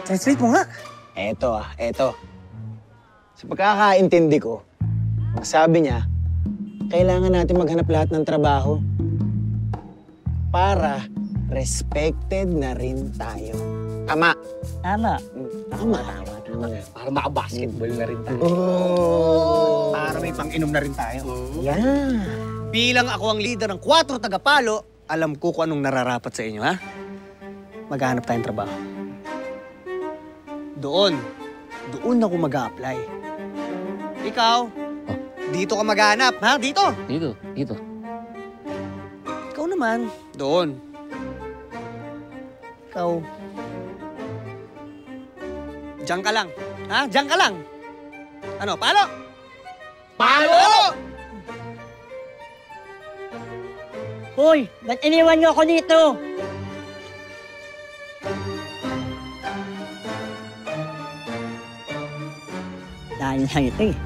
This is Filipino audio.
Translate mo nga. Eto. Sa pagkakaintindi ko, ang sabi niya, kailangan natin maghanap lahat ng trabaho para respected na rin tayo. Tama. Tama. Tama. Para maka-basketball na rin tayo. Oh. Para may pang-inom na rin tayo. Yan. Bilang ako ang leader ng 4 tagapalo, alam ko kung anong nararapat sa inyo, ha? Maghahanap tayong trabaho. Doon ako mag-a-apply. Ikaw, dito ka maghanap, ha? Dito. Dito. Ikaw naman, doon. Ikaw, diyan ka lang. Ha? Diyan ka lang. Ano, palo? Palo! Hoy, ba't iniwan niyo ako dito? Dahil lang ito eh.